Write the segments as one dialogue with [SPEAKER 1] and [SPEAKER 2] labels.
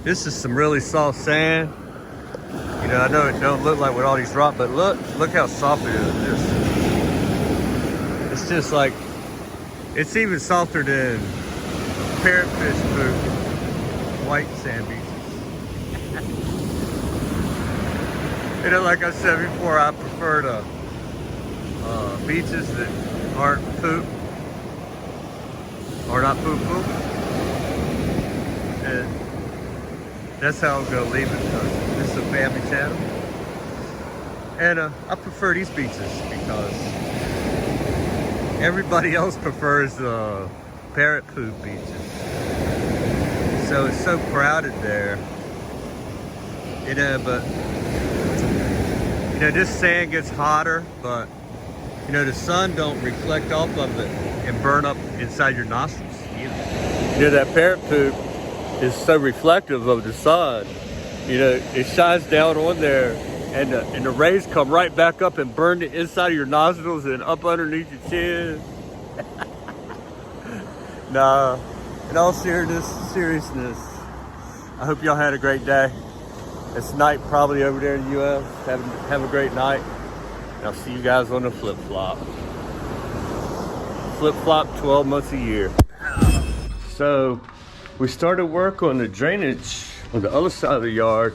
[SPEAKER 1] This is some really soft sand. You know, I know it don't look like with all these rocks, but look how soft it is. It's just like, it's even softer than parrotfish poop, white sand beaches. You know, like I said before, I prefer the beaches that aren't poop, or not poop. And that's how I'm gonna leave it, because this is a family channel. And I prefer these beaches because everybody else prefers parrot poop beaches. So it's so crowded there. You know, but you know, this sand gets hotter, but you know, the sun don't reflect off of it and burn up inside your nostrils either. You know, that parrot poop is so reflective of the sun. You know, it shines down on there, and the rays come right back up and burn the inside of your nostrils and up underneath your chin. Nah, in all seriousness, I hope y'all had a great day. It's night probably over there in the U.S. Have a great night. And I'll see you guys on the flip-flop. Flip-flop 12 months a year. So, we started work on the drainage on the other side of the yard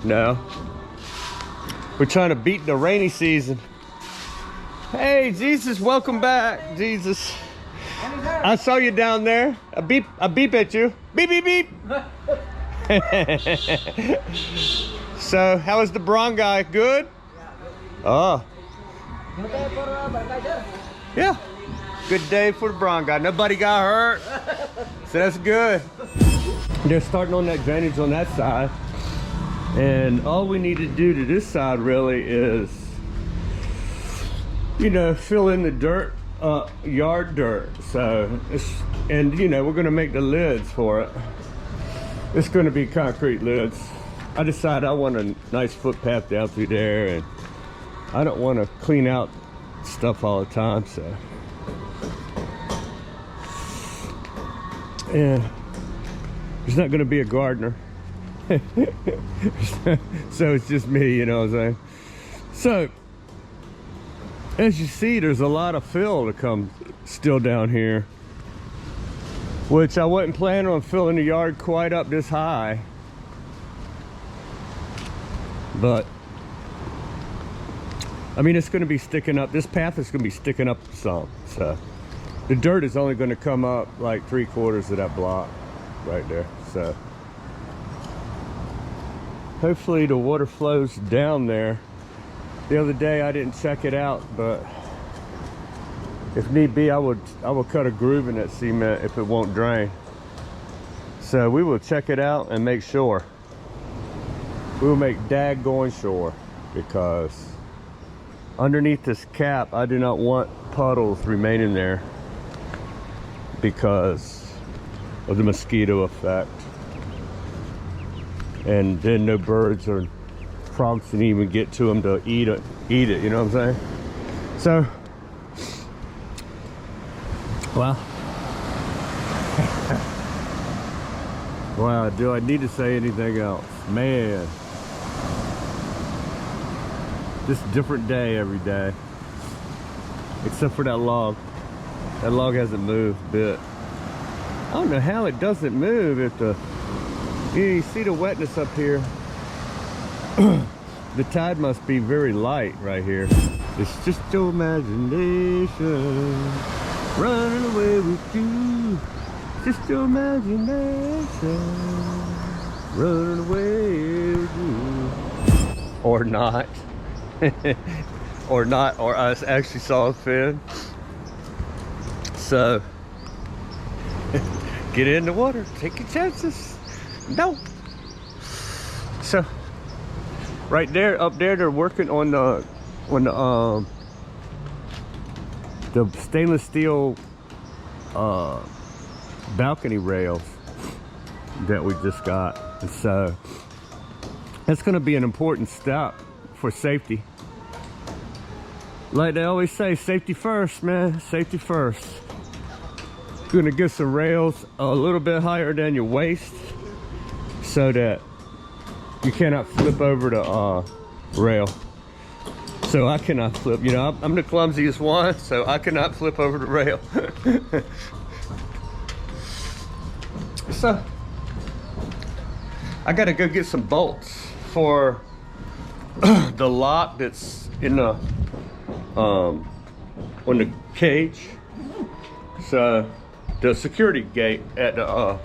[SPEAKER 1] now. We're trying to beat the rainy season. Hey, Jesus, welcome back, Jesus. I saw you down there. I beep at you. Beep, beep, beep. So, how was the bronchi? Good? Oh. Yeah. Good day for the bronchi. Nobody got hurt. So that's good. They're starting on that drainage on that side. And all we need to do to this side really is, you know, fill in the dirt, yard dirt. So, and you know, we're gonna make the lids for it. It's gonna be concrete lids. I decided I want a nice footpath down through there, and I don't want to clean out stuff all the time, so. And there's not gonna be a gardener. So it's just me, you know what I'm saying? So, as you see, there's a lot of fill to come still down here, which I wasn't planning on filling the yard quite up this high, but I mean, it's going to be sticking up. This path is going to be sticking up some, so the dirt is only going to come up like 3/4 of that block right there. So hopefully the water flows down there. The other day I didn't check it out, but if need be, I will cut a groove in that cement if it won't drain. So we will check it out and make sure. We will make daggone sure, because underneath this cap, I do not want puddles remaining there because of the mosquito effect. And then no birds or frogs can even get to them to eat it, you know what I'm saying? So, well, wow, do I need to say anything else? Man, just a different day every day, except for that log. That log hasn't moved a bit. I don't know how it doesn't move if the, you see the wetness up here. The tide must be very light right here. It's just your imagination running away with you. Just your imagination running away with you. Or not. Or not, or I actually saw a fin. So get in the water, take your chances. No. So right there, up there, they're working on the stainless steel balcony rails that we just got. And so that's going to be an important step for safety. Like they always say, safety first, man. Safety first. Gonna get some rails a little bit higher than your waist, so that you cannot flip over the rail. So I cannot flip, you know, I'm the clumsiest one, so I cannot flip over the rail. So I gotta go get some bolts for the lock that's in the on the cage. So the security gate at the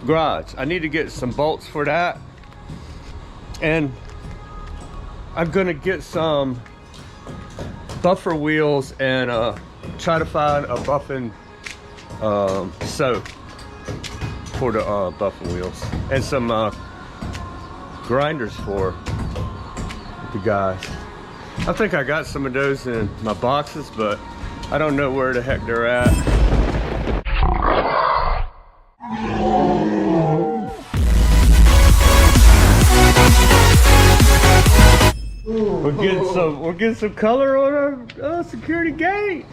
[SPEAKER 1] garage. I need to get some bolts for that, and I'm gonna get some buffer wheels and try to find a buffing soap for the buffer wheels, and some grinders for the guys. I think I got some of those in my boxes, but I don't know where the heck they're at. We're getting some color on our security gate.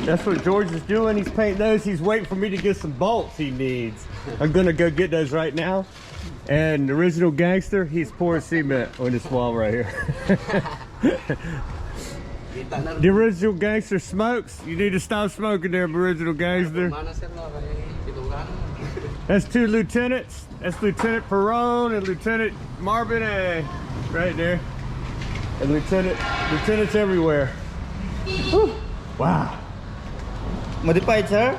[SPEAKER 1] That's what George is doing. He's painting those. He's waiting for me to get some bolts he needs. I'm gonna go get those right now. And the original gangster, he's pouring cement on this wall right here. The original gangster smokes. You need to stop smoking there, original gangster. That's two lieutenants. That's Lieutenant Perron and Lieutenant Marvin right there. And lieutenants everywhere. Whew. Wow.
[SPEAKER 2] Modified, sir?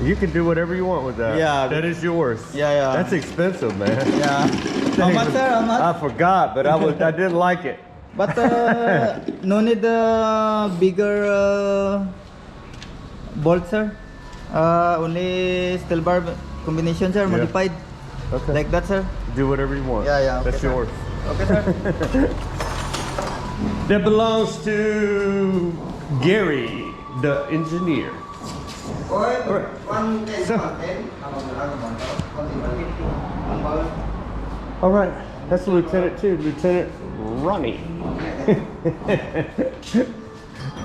[SPEAKER 1] You can do whatever you want with that.
[SPEAKER 2] Yeah.
[SPEAKER 1] That is yours.
[SPEAKER 2] Yeah.
[SPEAKER 1] That's expensive, man.
[SPEAKER 2] Yeah. How much, sir? How much?
[SPEAKER 1] I forgot, but I didn't like it.
[SPEAKER 2] But no need bigger bolt, sir. Only steel bar combination, sir.
[SPEAKER 1] Yeah.
[SPEAKER 2] Modified.
[SPEAKER 1] Okay.
[SPEAKER 2] Like that, sir.
[SPEAKER 1] Do whatever you want.
[SPEAKER 2] Yeah. Okay,
[SPEAKER 1] that's
[SPEAKER 2] sir.
[SPEAKER 1] yours.
[SPEAKER 2] Okay, sir.
[SPEAKER 1] That belongs to Gary, the engineer. Alright. So, alright, that's the lieutenant too, Lieutenant Ronnie.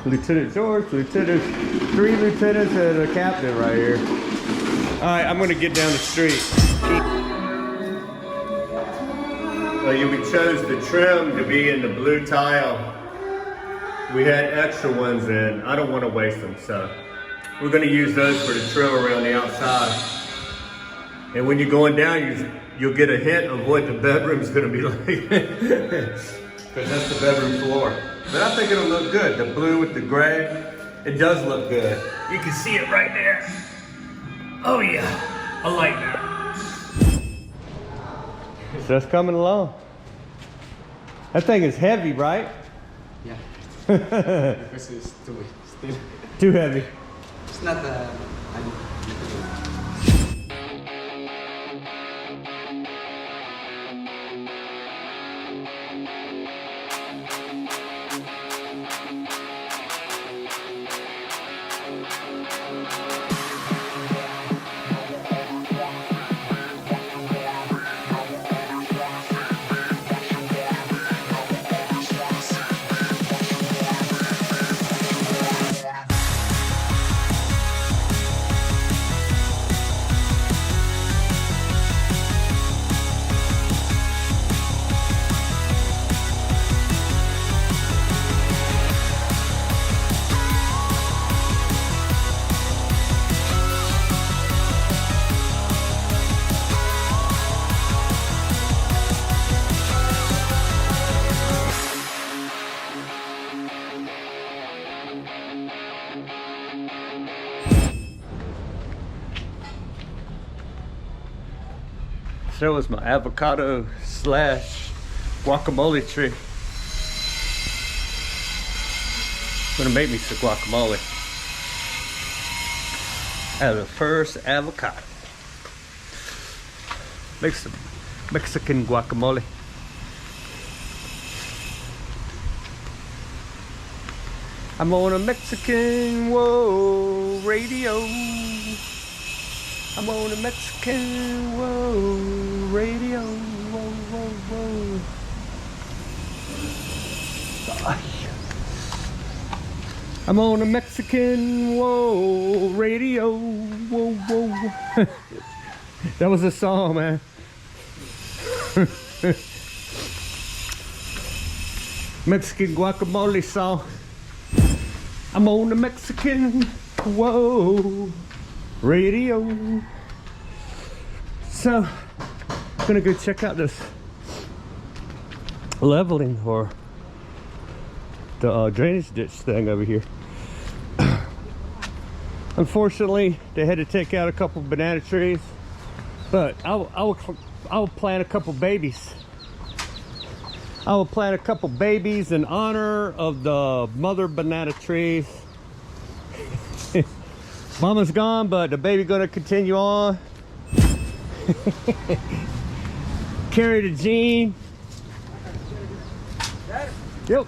[SPEAKER 1] Lieutenant George, three lieutenants and a captain right here. Alright, I'm gonna get down the street. We chose the trim to be in the blue tile. We had extra ones in. I don't want to waste them, so we're going to use those for the trim around the outside. And when you're going down, you'll get a hint of what the bedroom's going to be like. Because that's the bedroom floor. But I think it'll look good. The blue with the gray, it does look good. You can see it right there. Oh yeah, I like that. So that's coming along. That thing is heavy, right?
[SPEAKER 3] Yeah. Because it's still
[SPEAKER 1] Too heavy.
[SPEAKER 3] it's not
[SPEAKER 1] That was my avocado slash guacamole tree. Gonna make me some guacamole out of the first avocado. Make some Mexican guacamole. I'm on a Mexican, whoa, radio. I'm on a Mexican, whoa, radio, whoa, whoa, whoa. I'm on a Mexican, whoa, radio, whoa, whoa. That was a song, man. Mexican guacamole song. I'm on the Mexican, whoa, radio. So, I'm gonna go check out this leveling or the drainage ditch thing over here. Unfortunately, they had to take out a couple banana trees, but I will plant a couple babies. I will plant a couple babies in honor of the mother banana trees. Mama's gone, but the baby gonna continue on. Carry the gene. Yep.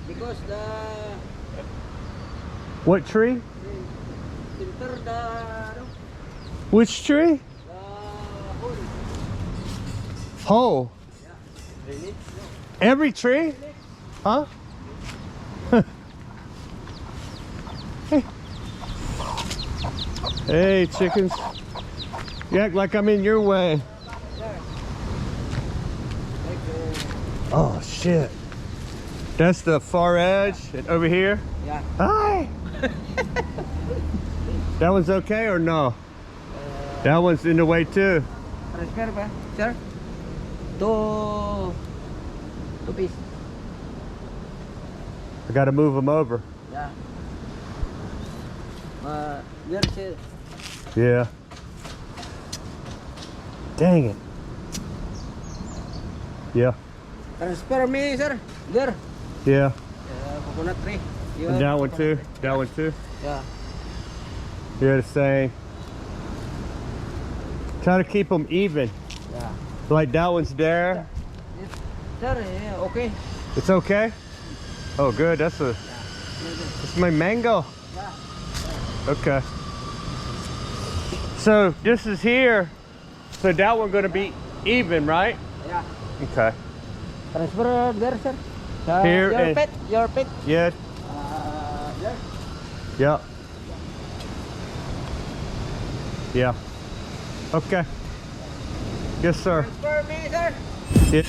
[SPEAKER 4] Because the
[SPEAKER 1] What tree?
[SPEAKER 4] filter the
[SPEAKER 1] Which tree? Hole.
[SPEAKER 4] drainage.
[SPEAKER 1] Every tree? Huh? Hey. Hey, chickens. You act like I'm in your way. Oh, shit. That's the far edge. And over here?
[SPEAKER 4] Yeah.
[SPEAKER 1] Hi. That one's okay or no? That one's in the way too.
[SPEAKER 4] Transfer ba, sir? Two piece.
[SPEAKER 1] I gotta move them over.
[SPEAKER 4] Yeah. There is
[SPEAKER 1] Yeah. Dang it. Yeah.
[SPEAKER 4] transfer me, sir. There.
[SPEAKER 1] Yeah.
[SPEAKER 4] Coconut tree.
[SPEAKER 1] And that one too. That one too.
[SPEAKER 4] Yeah.
[SPEAKER 1] You're the same. Try to keep them even.
[SPEAKER 4] Yeah.
[SPEAKER 1] Like that one's there.
[SPEAKER 4] Sir, yeah, okay.
[SPEAKER 1] It's okay? Oh good, that's my mango.
[SPEAKER 4] Yeah.
[SPEAKER 1] Okay. So this is here. So that one gonna be even, right?
[SPEAKER 4] Yeah.
[SPEAKER 1] Okay.
[SPEAKER 4] Transfer there, sir.
[SPEAKER 1] Here
[SPEAKER 4] your
[SPEAKER 1] and-
[SPEAKER 4] pet. Your pet.
[SPEAKER 1] Yeah.
[SPEAKER 4] There.
[SPEAKER 1] Yeah. Yeah. Okay. Yes, sir.
[SPEAKER 4] Transfer me, sir.
[SPEAKER 1] Yeah.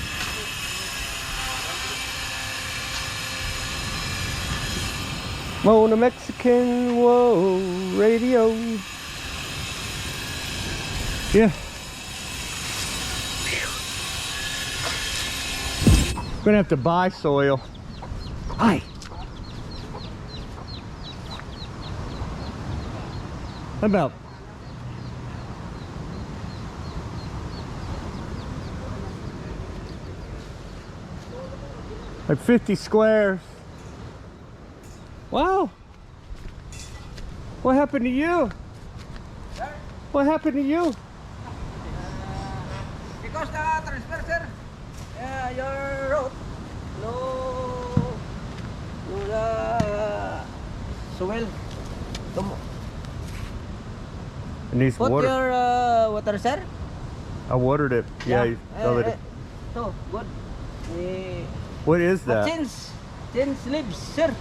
[SPEAKER 1] On the Mexican, whoa, radio. Yeah. Gonna have to buy soil. Hi. About like 50 squares. Wow. What happened to you? What happened to you?
[SPEAKER 4] Because the transfer, sir. Your road. No the soil.
[SPEAKER 1] It needs
[SPEAKER 4] Put
[SPEAKER 1] water.
[SPEAKER 4] your water, sir.
[SPEAKER 1] I watered it. Yeah, you tell it.
[SPEAKER 4] So good.
[SPEAKER 1] What is that?
[SPEAKER 4] Change leaves, sir.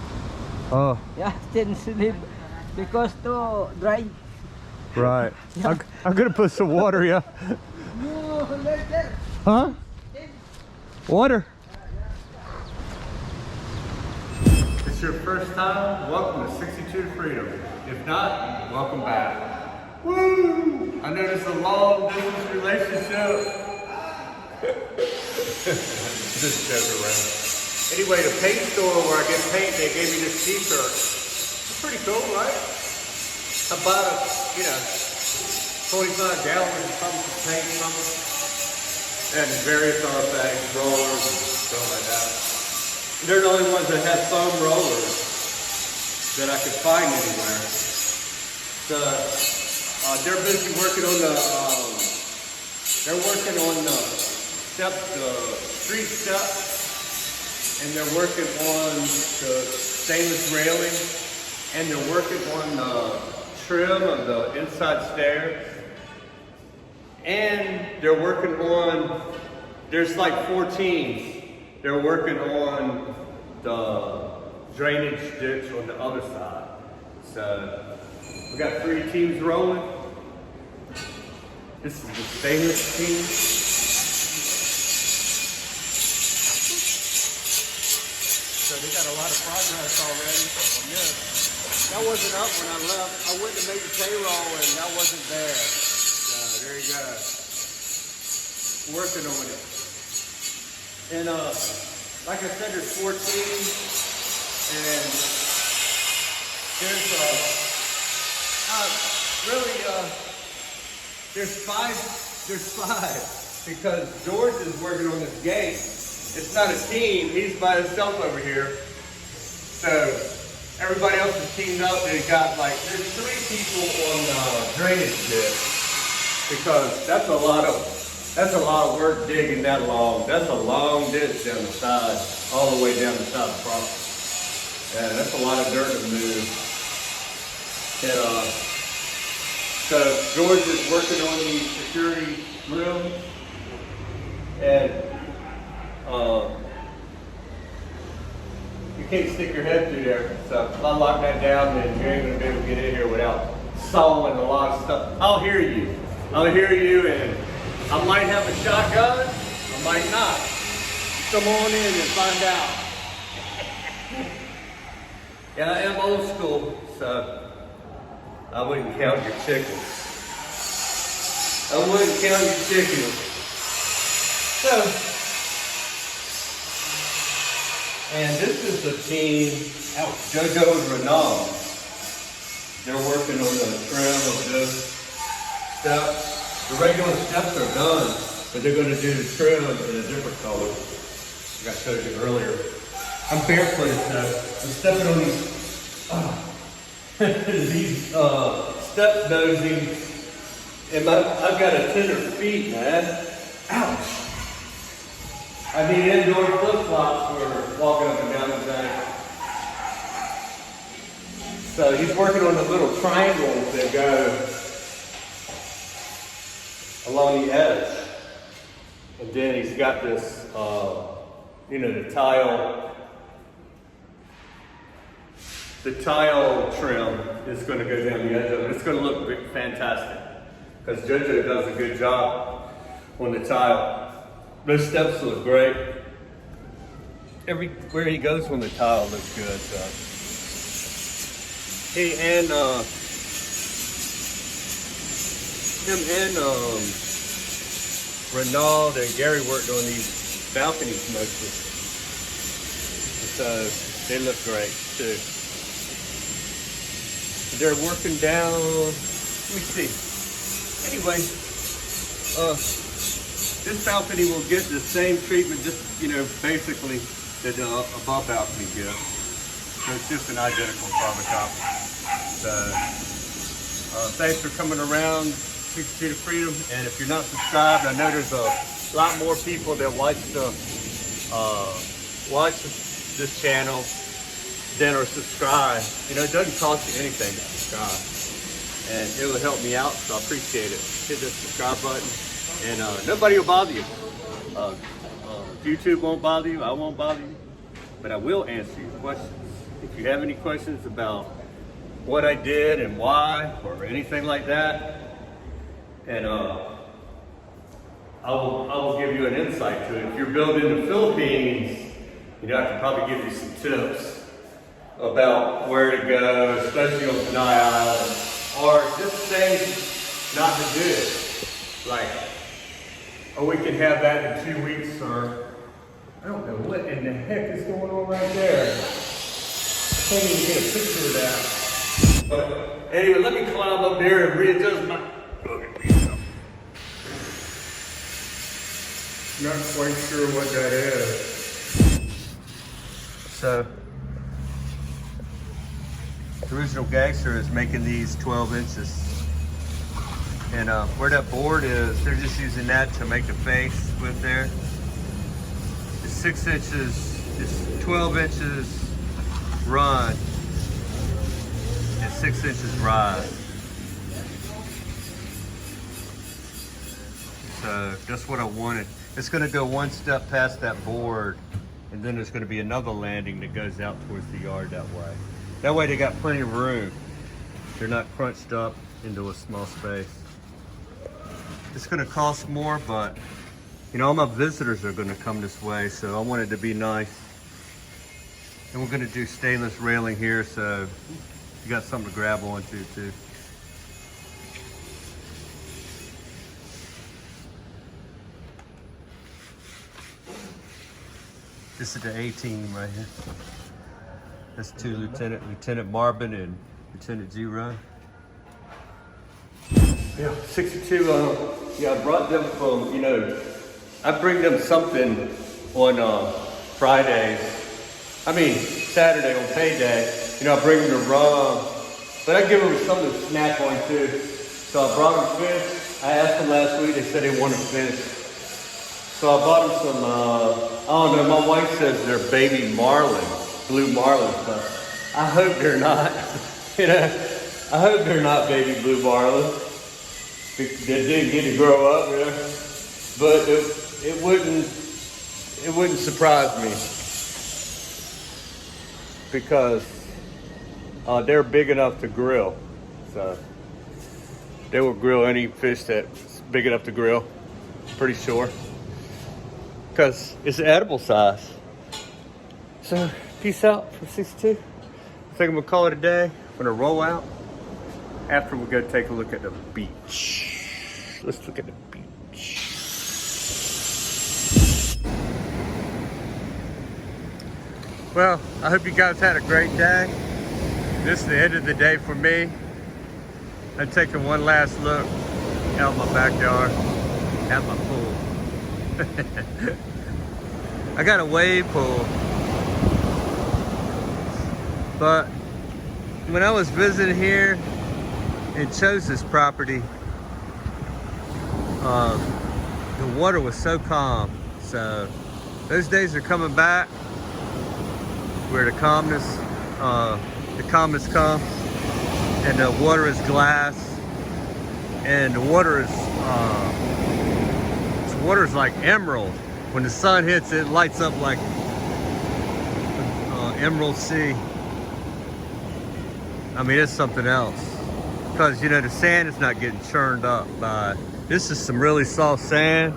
[SPEAKER 1] Oh,
[SPEAKER 4] Yeah, change leaf because too dry.
[SPEAKER 1] right. I'm gonna put some water, yeah.
[SPEAKER 4] No, later.
[SPEAKER 1] Huh? Water. It's your first time? Welcome to 62 to Freedom. If not, welcome back. Woo! I know this is a long distance relationship. Just joke around. Anyway, the paint store where I get paint, they gave me this t-shirt. It's pretty cool, right? I bought a, 25 gallons of something to paint something. And various artifacts, rollers, and stuff like that. They're the only ones that have foam rollers that I could find anywhere. They're busy working on the, street steps, and they're working on the stainless railing, and they're working on the trim of the inside stairs. And they're working on, there's like 4 teams. They're working on the drainage ditch on the other side. So we got 3 teams rolling. This is the stainless team. So they got a lot of progress already on this. That wasn't up when I left. I went to make the payroll and that wasn't there. So there you go. Working on it. And like I said, there's 14 and there's there's five because George is working on this gate. It's not a team, he's by himself over here. So everybody else is teamed up. They got there's 3 people on drainage ditch because that's a lot of work digging that long. That's a long ditch down the side, all the way down the side of the property. Yeah, that's a lot of dirt to move. And so George is working on the security room, and you can't stick your head through there. So if I lock that down, then you ain't gonna be able to get in here without sawing a lot of stuff. I'll hear you, and I might have a shotgun, I might not. Come on in and find out. Yeah, I am old school, so I wouldn't count your chickens. I wouldn't count your chickens. So, and this is the team, JoJo and Renal. They're working on the trim of this step. The regular steps are done, but they're going to do the trim in a different color. Like I showed you earlier. I'm barefoot, so I'm stepping on these step nosing, and I've got a tender feet, man. Ouch! I need indoor flip-flops for walking up and down the bank. So he's working on the little triangles that go along the edge. And then he's got this, the tile trim is going to go down the edge of it. It's going to look fantastic because JoJo does a good job on the tile. Those steps look great. Everywhere he goes on the tile looks good. So. He and Renald and Gary worked on these balconies mostly. So they look great too. They're working down, let me see. Anyway, this balcony will get the same treatment, just, basically that the above balcony gets. So it's just an identical carbon copy. So, thanks for coming around, 6 Feet of Freedom. And if you're not subscribed, I know there's a lot more people that watch this channel than are subscribed. It doesn't cost you anything to subscribe. And it will help me out, so I appreciate it. Hit the subscribe button, and nobody will bother you. YouTube won't bother you, I won't bother you, but I will answer your questions. If you have any questions about what I did and why, or anything like that, and I will give you an insight to it. If you're building in the Philippines, I could probably give you some tips about where to go, especially on Panay Island, or just things not to do. Like, we can have that in 2 weeks, sir. I don't know what in the heck is going on right there. I can't even get a picture of that. But anyway, let me climb up there and readjust my... Not quite sure what that is. So, the original gangster is making these 12 inches. And where that board is, they're just using that to make the face with there. It's 6 inches, it's 12 inches run and 6 inches rise. So that's what I wanted. It's gonna go one step past that board, and then there's gonna be another landing that goes out towards the yard that way. That way they got plenty of room. They're not crunched up into a small space. It's gonna cost more, but you know, all my visitors are gonna come this way, so I want it to be nice. And we're gonna do stainless railing here, so you got something to grab onto too. This is the A team right here. That's two Lieutenant Marvin and Lieutenant Zero. Yeah, 62. Yeah, I brought them from. You know, I bring them something on Fridays. I mean Saturday on payday. You know, I bring them the rum, but I give them something to snack on too. So I brought them fish. I asked them last week. They said they wanted fish. So I bought them some, I don't know, my wife says they're baby marlins, blue marlins, but I hope they're not, you know, I hope they're not baby blue marlins. They didn't get to grow up, you know, but it wouldn't surprise me because they're big enough to grill, so they will grill any fish that's big enough to grill, pretty sure. Because it's edible size. So, peace out from 62. I think I'm gonna call it a day. I'm gonna roll out. After we go take a look at the beach. Let's look at the beach. Well, I hope you guys had a great day. This is the end of the day for me. I'm taking one last look out my backyard, at my pool. I got a wave pool, but when I was visiting here and chose this property, the water was so calm. So those days are coming back where the calmness comes, and the water is glass, and the water is like emerald. When the sun hits, it lights up like emerald sea. I mean, it's something else. Because, you know, the sand is not getting churned up by... This is some really soft sand.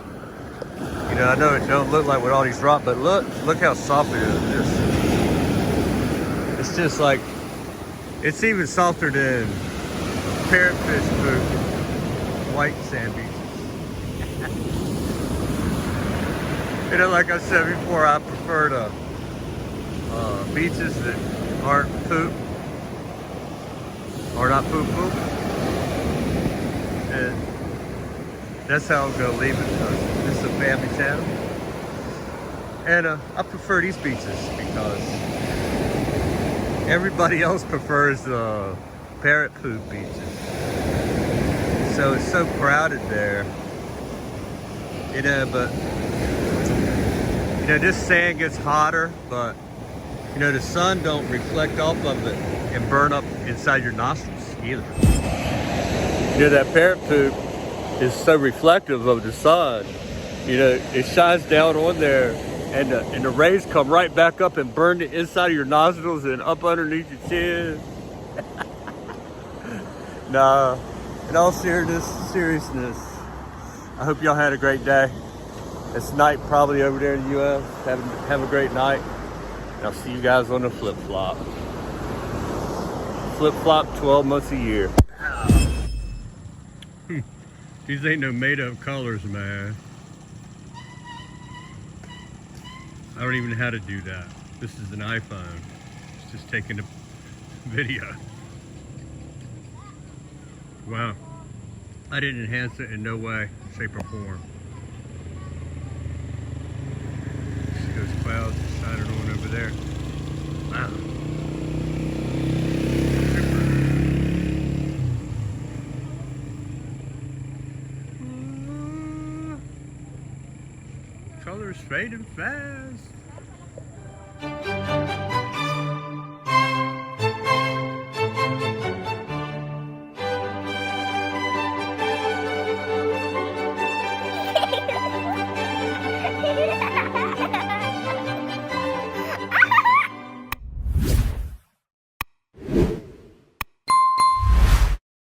[SPEAKER 1] You know, I know it don't look like with all these rocks, but look how soft it is. It's just like... It's even softer than parrotfish poop. White sand beaches. You know, like I said before, I prefer the beaches that aren't poop, or not poop. And that's how I'm gonna leave it, because this is a family channel. And I prefer these beaches because everybody else prefers the parrot poop beaches. So it's so crowded there, you know, but you know, this sand gets hotter, but you know, the sun don't reflect off of it and burn up inside your nostrils either. You know, that parrot poop is so reflective of the sun. You know, it shines down on there, and the rays come right back up and burn the inside of your nostrils and up underneath your chin. Nah, in all seriousness, I hope y'all had a great day. It's night probably over there in the U.S. Have a great night. And I'll see you guys on the flip-flop. Flip-flop 12 months a year. These ain't no made-up colors, man. I don't even know how to do that. This is an iPhone. It's just taking a video. Wow. I didn't enhance it in no way, shape, or form. See those clouds shining on over there. Wow. Colors fading fast.